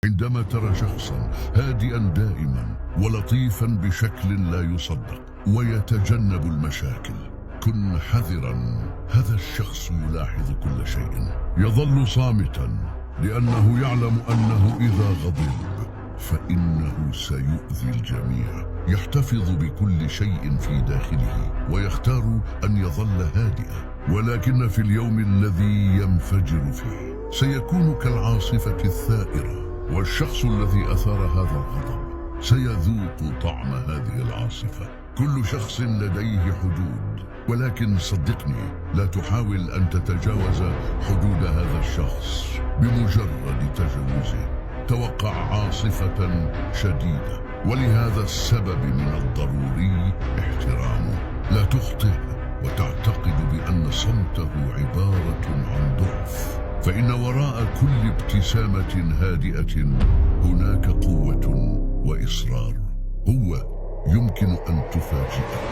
عندما ترى شخصا هادئا دائما ولطيفا بشكل لا يصدق ويتجنب المشاكل، كن حذرا. هذا الشخص يلاحظ كل شيء، يظل صامتا لأنه يعلم أنه إذا غضب فإنه سيؤذي الجميع. يحتفظ بكل شيء في داخله ويختار أن يظل هادئا، ولكن في اليوم الذي ينفجر فيه سيكون كالعاصفة الثائرة، والشخص الذي أثار هذا الغضب سيذوق طعم هذه العاصفة. كل شخص لديه حدود، ولكن صدقني لا تحاول أن تتجاوز حدود هذا الشخص. بمجرد تجاوزه توقع عاصفة شديدة، ولهذا السبب من الضروري احترامه. لا تخطئ وتعتقد بأن صمته عبارة عن ضعف، فإن وراء كل ابتسامة هادئة هناك قوة وإصرار. هو يمكن أن تفاجئك